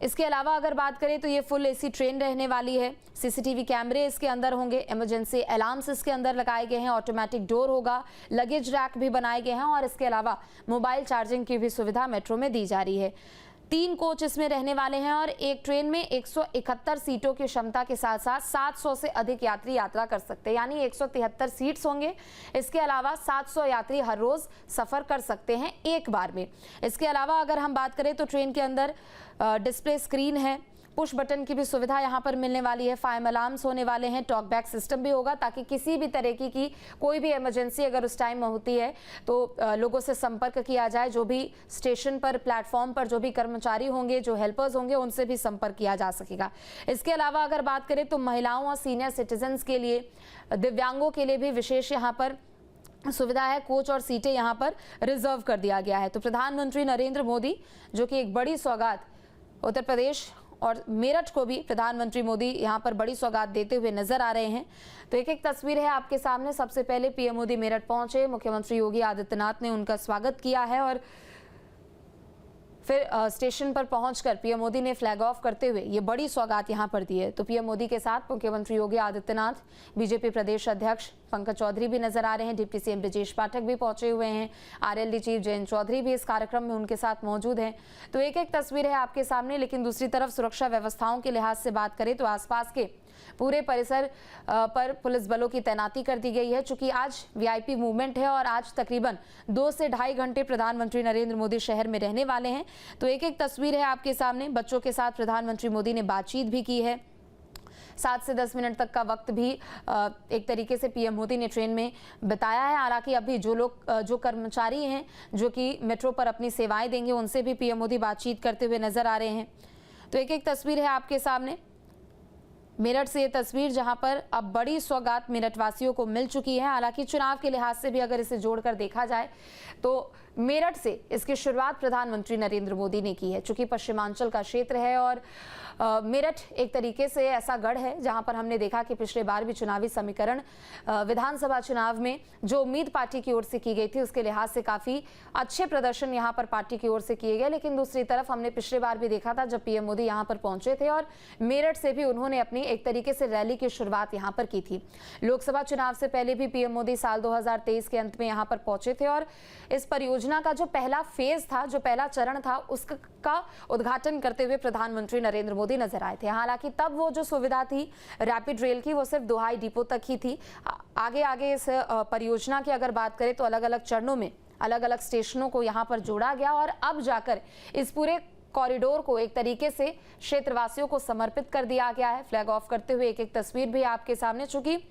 इसके अलावा अगर बात करें तो ये फुल एसी ट्रेन रहने वाली है। सीसीटीवी कैमरे इसके अंदर होंगे, इमरजेंसी अलार्म्स इसके अंदर लगाए गए हैं, ऑटोमेटिक डोर होगा, लगेज रैक भी बनाए गए हैं और इसके अलावा मोबाइल चार्जिंग की भी सुविधा मेट्रो में दी जा रही है। 3 कोच इसमें रहने वाले हैं और एक ट्रेन में 171 सीटों की क्षमता के साथ साथ 700 से अधिक यात्री यात्रा कर सकते हैं, यानी 173 सीट्स होंगे। इसके अलावा 700 यात्री हर रोज सफर कर सकते हैं एक बार में। इसके अलावा अगर हम बात करें तो ट्रेन के अंदर डिस्प्ले स्क्रीन है, पुश बटन की भी सुविधा यहाँ पर मिलने वाली है, फायर अलार्म्स होने वाले हैं, टॉक बैक सिस्टम भी होगा ताकि किसी भी तरीके की कोई भी इमरजेंसी अगर उस टाइम में होती है तो लोगों से संपर्क किया जाए। जो भी स्टेशन पर, प्लेटफॉर्म पर जो भी कर्मचारी होंगे, जो हेल्पर्स होंगे, उनसे भी संपर्क किया जा सकेगा। इसके अलावा अगर बात करें तो महिलाओं और सीनियर सिटीजन्स के लिए, दिव्यांगों के लिए भी विशेष यहाँ पर सुविधा है। कोच और सीटें यहाँ पर रिजर्व कर दिया गया है। तो प्रधानमंत्री नरेंद्र मोदी, जो कि एक बड़ी सौगात उत्तर प्रदेश और मेरठ को भी प्रधानमंत्री मोदी यहाँ पर बड़ी सौगात देते हुए नजर आ रहे हैं। तो एक एक तस्वीर है आपके सामने। सबसे पहले पीएम मोदी मेरठ पहुंचे, मुख्यमंत्री योगी आदित्यनाथ ने उनका स्वागत किया है और फिर स्टेशन पर पहुंचकर पीएम मोदी ने फ्लैग ऑफ करते हुए ये बड़ी सौगात यहां पर दी है। तो पीएम मोदी के साथ मुख्यमंत्री योगी आदित्यनाथ, बीजेपी प्रदेश अध्यक्ष पंकज चौधरी भी नजर आ रहे हैं, डिप्टी सीएम ब्रजेश पाठक भी पहुंचे हुए हैं, आरएलडी चीफ जयंत चौधरी भी इस कार्यक्रम में उनके साथ मौजूद हैं। तो एक एक तस्वीर है आपके सामने। लेकिन दूसरी तरफ सुरक्षा व्यवस्थाओं के लिहाज से बात करें तो आसपास के पूरे परिसर पर पुलिस बलों की तैनाती कर दी गई है। चूंकि आज वीआईपी मूवमेंट है और आज तकरीबन 2 से ढाई घंटे प्रधानमंत्री नरेंद्र मोदी शहर में रहने वाले हैं। तो एक एक तस्वीर है आपके सामने। बच्चों के साथ प्रधानमंत्री मोदी ने बातचीत भी की है। 7 से 10 मिनट तक का वक्त भी एक तरीके से पीएम मोदी ने ट्रेन में बिताया है। हालांकि अभी जो कर्मचारी हैं जो कि मेट्रो पर अपनी सेवाएं देंगे, उनसे भी पीएम मोदी बातचीत करते हुए नजर आ रहे हैं। तो एक एक तस्वीर है आपके सामने। मेरठ से ये तस्वीर, जहां पर अब बड़ी सौगात मेरठ वासियों को मिल चुकी है। हालांकि चुनाव के लिहाज से भी अगर इसे जोड़कर देखा जाए तो मेरठ से इसकी शुरुआत प्रधानमंत्री नरेंद्र मोदी ने की है। चूंकि पश्चिमांचल का क्षेत्र है और मेरठ एक तरीके से ऐसा गढ़ है जहां पर हमने देखा कि पिछले बार भी चुनावी समीकरण विधानसभा चुनाव में जो उम्मीद पार्टी की ओर से की गई थी उसके लिहाज से काफी अच्छे प्रदर्शन यहां पर पार्टी की ओर से किए गए। लेकिन दूसरी तरफ हमने पिछले बार भी देखा था जब पीएम मोदी यहां पर पहुंचे थे और मेरठ से भी उन्होंने अपनी एक तरीके से रैली की शुरुआत यहां पर की थी। लोकसभा चुनाव से पहले भी पीएम मोदी साल 2023 के अंत में यहां पर पहुंचे थे और इस परियोजना का जो पहला फेज था, जो पहला चरण था, उसका उद्घाटन करते हुए प्रधानमंत्री नरेंद्र मोदी नजर आए थे। हालांकि तब वो जो सुविधा थी रैपिड रेल की, वो सिर्फ दुहाई डिपो तक ही थी। आगे इस परियोजना की अगर बात करें तो अलग अलग चरणों में अलग अलग स्टेशनों को यहाँ पर जोड़ा गया और अब जाकर इस पूरे कॉरिडोर को एक तरीके से क्षेत्रवासियों को समर्पित कर दिया गया है। फ्लैग ऑफ करते हुए एक एक तस्वीर भी आपके सामने। चूंकि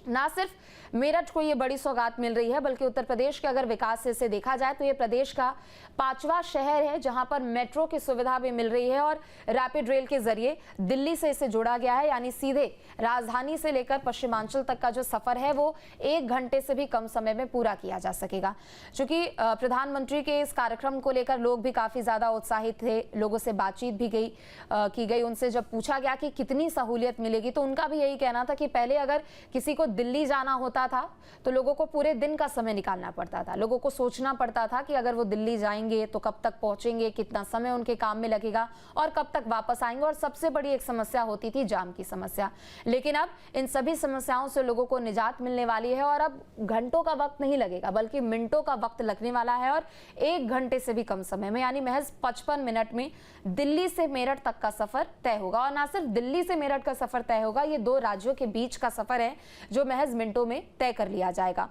ना सिर्फ मेरठ को ये बड़ी सौगात मिल रही है बल्कि उत्तर प्रदेश के अगर विकास से देखा जाए तो ये प्रदेश का 5वां शहर है जहां पर मेट्रो की सुविधा भी मिल रही है और रैपिड रेल के जरिए दिल्ली से इसे जोड़ा गया है। यानी सीधे राजधानी से लेकर पश्चिमांचल तक का जो सफर है वो 1 घंटे से भी कम समय में पूरा किया जा सकेगा। चूंकि प्रधानमंत्री के इस कार्यक्रम को लेकर लोग भी काफी ज्यादा उत्साहित थे। लोगों से बातचीत भी की गई। उनसे जब पूछा गया कि कितनी सहूलियत मिलेगी तो उनका भी यही कहना था कि पहले अगर किसी को दिल्ली जाना होता था तो लोगों को पूरे दिन का समय निकालना पड़ता था। लोगों को सोचना पड़ता था कि अगर वो दिल्ली जाएंगे तो कब तक पहुंचेंगे, कितना समय उनके काम में लगेगा और कब तक वापस आएंगे। और सबसे बड़ी एक समस्या होती थी जाम की समस्या। लेकिन अब इन सभी समस्याओं से लोगों को निजात मिलने वाली है और अब घंटों का वक्त नहीं लगेगा बल्कि मिनटों का वक्त लगने वाला है और 1 घंटे से भी कम समय में यानी महज 55 मिनट में दिल्ली से मेरठ तक का सफर तय होगा। और ना सिर्फ दिल्ली से मेरठ का सफर तय होगा, ये 2 राज्यों के बीच का सफर है जो महज मिनटों में तय कर लिया जाएगा।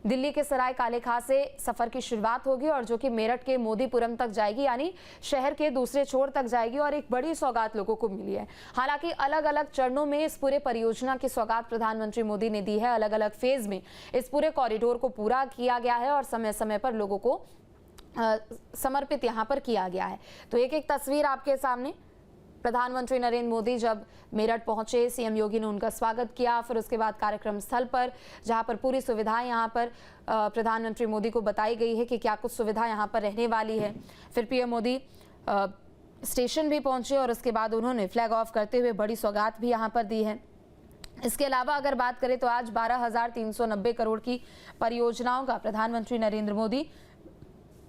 दिल्ली के सराय काले खां से सफर की शुरुआत होगी और जो कि मेरठ के मोदीपुरम तक जाएगी, यानी शहर के दूसरे छोर तक जाएगी और एक बड़ी सौगात लोगों को मिली है। हालांकि अलग अलग चरणों में इस पूरे परियोजना की सौगात प्रधानमंत्री मोदी ने दी है। अलग अलग फेज में इस पूरे कॉरिडोर को पूरा किया गया है और समय समय पर लोगों को समर्पित यहाँ पर किया गया है। तो एक एक तस्वीर आपके सामने। प्रधानमंत्री नरेंद्र मोदी जब मेरठ पहुंचे, सीएम योगी ने उनका स्वागत किया। फिर उसके बाद कार्यक्रम स्थल पर जहां पर पूरी सुविधाएं यहां पर प्रधानमंत्री मोदी को बताई गई है कि क्या कुछ सुविधा यहां पर रहने वाली है। फिर पीएम मोदी स्टेशन भी पहुंचे और उसके बाद उन्होंने फ्लैग ऑफ करते हुए बड़ी सौगात भी यहां पर दी है। इसके अलावा अगर बात करें तो आज 12,390 करोड़ की परियोजनाओं का प्रधानमंत्री नरेंद्र मोदी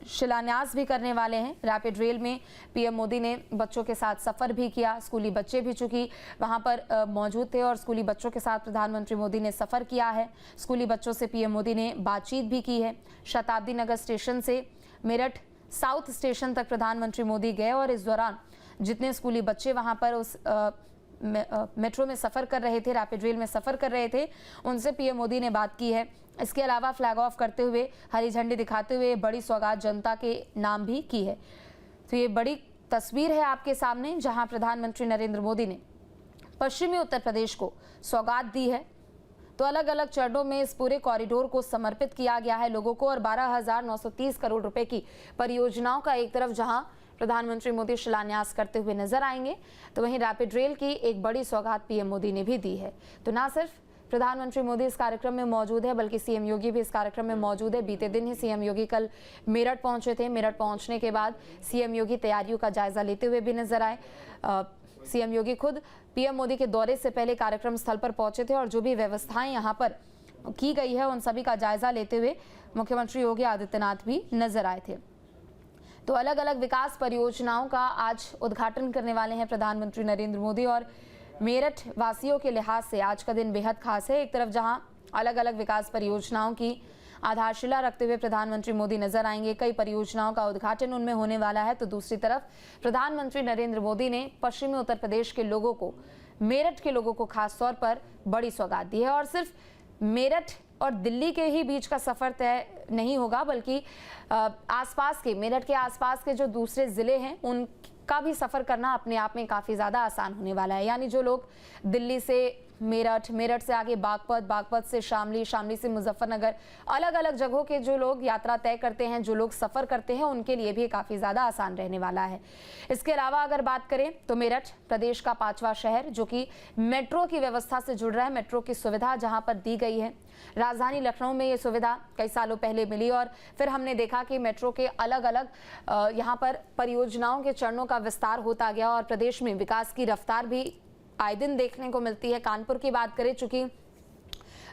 शिलान्यास भी करने वाले हैं। रैपिड रेल में पीएम मोदी ने बच्चों के साथ सफर भी किया। स्कूली बच्चे भी चूंकि वहां पर मौजूद थे और स्कूली बच्चों के साथ प्रधानमंत्री मोदी ने सफर किया है। स्कूली बच्चों से पीएम मोदी ने बातचीत भी की है। शताब्दी नगर स्टेशन से मेरठ साउथ स्टेशन तक प्रधानमंत्री मोदी गए और इस दौरान जितने स्कूली बच्चे वहां पर उस मेट्रो में सफर कर रहे थे, रैपिड रेल में सफर कर रहे थे, उनसे पीएम मोदी ने बात की है। इसके अलावा फ्लैग ऑफ करते हुए, हरी झंडी दिखाते हुए बड़ी सौगात जनता के नाम भी की है। तो ये बड़ी तस्वीर है आपके सामने, जहां प्रधानमंत्री नरेंद्र मोदी ने पश्चिमी उत्तर प्रदेश को सौगात दी है। तो अलग अलग चरणों में इस पूरे कॉरिडोर को समर्पित किया गया है लोगों को और 12,930 करोड़ रुपए की परियोजनाओं का एक तरफ जहां प्रधानमंत्री मोदी शिलान्यास करते हुए नजर आएंगे, तो वहीं रैपिड रेल की एक बड़ी सौगात पीएम मोदी ने भी दी है। तो ना सिर्फ प्रधानमंत्री मोदी इस कार्यक्रम में मौजूद है, बल्कि सीएम योगी भी इस कार्यक्रम में मौजूद है। बीते दिन ही सीएम योगी कल मेरठ पहुंचे थे। मेरठ पहुंचने के बाद सीएम योगी तैयारियों का जायजा लेते हुए भी नजर आए। सीएम योगी खुद पीएम मोदी के दौरे से पहले कार्यक्रम स्थल पर पहुंचे थे और जो भी व्यवस्थाएं यहां पर की गई है उन सभी का जायजा लेते हुए मुख्यमंत्री योगी आदित्यनाथ भी नजर आए थे। तो अलग अलग विकास परियोजनाओं का आज उद्घाटन करने वाले हैं प्रधानमंत्री नरेंद्र मोदी और मेरठ वासियों के लिहाज से आज का दिन बेहद खास है। एक तरफ जहां अलग अलग विकास परियोजनाओं की आधारशिला रखते हुए प्रधानमंत्री मोदी नजर आएंगे, कई परियोजनाओं का उद्घाटन उनमें होने वाला है, तो दूसरी तरफ प्रधानमंत्री नरेंद्र मोदी ने पश्चिमी उत्तर प्रदेश के लोगों को, मेरठ के लोगों को खास तौर पर बड़ी सौगात दी है। और सिर्फ मेरठ और दिल्ली के ही बीच का सफर तय नहीं होगा, बल्कि आसपास के, मेरठ के आसपास के जो दूसरे जिले हैं उनका भी सफर करना अपने आप में काफी ज्यादा आसान होने वाला है। यानी जो लोग दिल्ली से मेरठ, मेरठ से आगे बागपत, बागपत से शामली, शामली से मुजफ्फरनगर, अलग अलग जगहों के जो लोग यात्रा तय करते हैं, जो लोग सफर करते हैं, उनके लिए भी काफी ज्यादा आसान रहने वाला है। इसके अलावा अगर बात करें तो मेरठ प्रदेश का 5वां शहर जो कि मेट्रो की व्यवस्था से जुड़ रहा है, मेट्रो की सुविधा जहां पर दी गई है। राजधानी लखनऊ में ये सुविधा कई सालों पहले मिली और फिर हमने देखा कि मेट्रो के अलग अलग यहाँ पर परियोजनाओं के चरणों का विस्तार होता गया और प्रदेश में विकास की रफ्तार भी आए दिन देखने को मिलती है। कानपुर की बात करें, चूंकि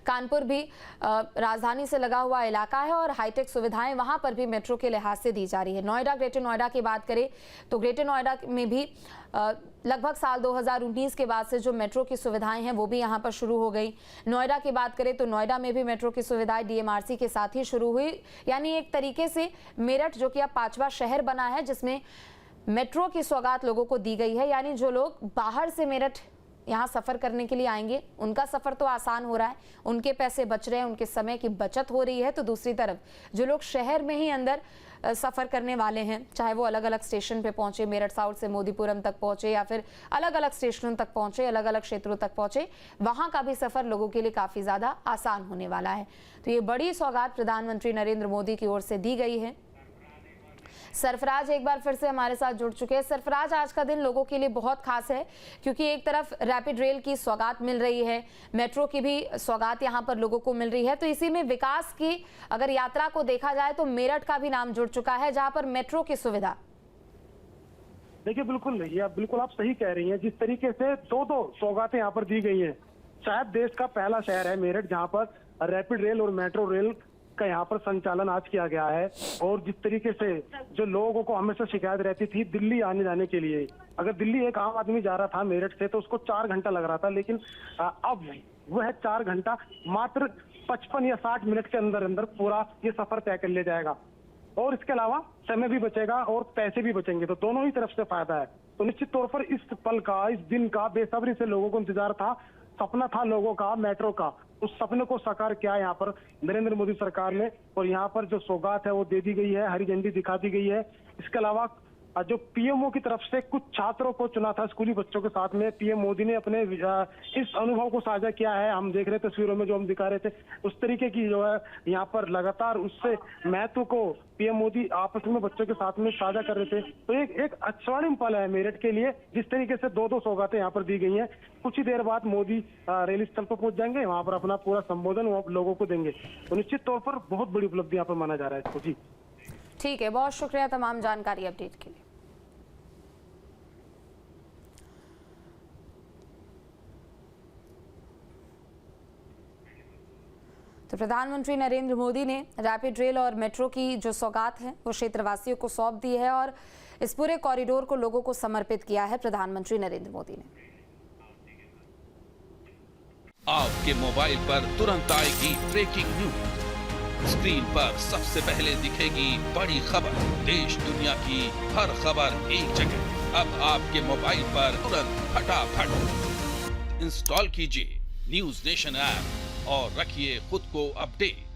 कानपुर भी राजधानी से लगा हुआ इलाका है और हाईटेक सुविधाएं वहां पर भी मेट्रो के लिहाज से दी जा रही है। नोएडा, ग्रेटर नोएडा की बात करें तो ग्रेटर नोएडा में भी लगभग साल 2019 के बाद से जो मेट्रो की सुविधाएं हैं वो भी यहां पर शुरू हो गई। नोएडा की बात करें तो नोएडा में भी मेट्रो की सुविधाएं डीएमआरसी के साथ ही शुरू हुई। यानी एक तरीके से मेरठ जो कि अब 5वां शहर बना है जिसमें मेट्रो की सौगात लोगों को दी गई है। यानी जो लोग बाहर से मेरठ यहाँ सफर करने के लिए आएंगे उनका सफर तो आसान हो रहा है, उनके पैसे बच रहे हैं, उनके समय की बचत हो रही है। तो दूसरी तरफ जो लोग शहर में ही अंदर सफर करने वाले हैं, चाहे वो अलग अलग स्टेशन पे पहुंचे, मेरठ साउथ से मोदीपुरम तक पहुंचे या फिर अलग अलग स्टेशनों तक पहुंचे, अलग अलग क्षेत्रों तक पहुंचे, वहां का भी सफर लोगों के लिए काफी ज्यादा आसान होने वाला है। तो ये बड़ी सौगात प्रधानमंत्री नरेंद्र मोदी की ओर से दी गई है। सरफराज एक बार फिर से हमारे साथ जुड़ चुके हैं। सरफराज, आज का दिन लोगों के लिए बहुत खास है क्योंकि एक तरफ रैपिड रेल की सौगात मिल रही है, मेट्रो की भी सौगात यहां पर लोगों को मिल रही है, तो इसी में विकास की अगर यात्रा को देखा जाए तो मेरठ का भी नाम जुड़ चुका है जहां पर मेट्रो की सुविधा। देखिए बिल्कुल आप सही कह रही हैं। जिस तरीके से दो सौगातें यहाँ पर दी गई हैं, शायद देश का पहला शहर है मेरठ जहाँ पर रैपिड रेल और मेट्रो रेल का यहाँ पर संचालन आज किया गया है। और जिस तरीके से जो लोगों को हमेशा शिकायत रहती थी दिल्ली आने जाने के लिए, अगर दिल्ली एक आम आदमी जा रहा था मेरठ से तो उसको 4 घंटा लग रहा था, लेकिन अब वह 4 घंटा मात्र 55 या 60 मिनट के अंदर अंदर पूरा ये सफर तय कर लिया जाएगा। और इसके अलावा समय भी बचेगा और पैसे भी बचेंगे, तो दोनों ही तरफ से फायदा है। तो निश्चित तौर पर इस पल का, इस दिन का बेसब्री से लोगों को इंतजार था, सपना था लोगों का मेट्रो का। उस सपने को साकार किया यहाँ पर नरेंद्र मोदी सरकार ने और यहाँ पर जो सौगात है वो दे दी गई है, हरी झंडी दिखा दी गई है। इसके अलावा जो पीएमओ की तरफ से कुछ छात्रों को चुना था स्कूली बच्चों के साथ में, पीएम मोदी ने अपने इस अनुभव को साझा किया है। हम देख रहे तस्वीरों में जो हम दिखा रहे थे उस तरीके की जो है यहाँ पर लगातार उससे महत्व को पीएम मोदी आपस में बच्चों के साथ में साझा कर रहे थे। तो एक स्वर्णिम पल है मेरठ के लिए, जिस तरीके से दो सौगातें यहाँ पर दी गई हैं। कुछ ही देर बाद मोदी रेल स्थल पर पहुंच जाएंगे, वहां पर अपना पूरा संबोधन लोगों को देंगे। तो निश्चित तौर पर बहुत बड़ी उपलब्धि यहाँ पर माना जा रहा है इसको। जी ठीक है, बहुत शुक्रिया तमाम जानकारी अपडेट के लिए। तो प्रधानमंत्री नरेंद्र मोदी ने रैपिड रेल और मेट्रो की जो सौगात है वो क्षेत्रवासियों को सौंप दी है और इस पूरे कॉरिडोर को लोगों को समर्पित किया है प्रधानमंत्री नरेंद्र मोदी ने। आपके मोबाइल पर तुरंत आएगी ब्रेकिंग न्यूज, स्क्रीन पर सबसे पहले दिखेगी बड़ी खबर, देश दुनिया की हर खबर एक जगह। अब आपके मोबाइल पर तुरंत फटाफट इंस्टॉल कीजिए न्यूज नेशन ऐप और रखिए खुद को अपडेट।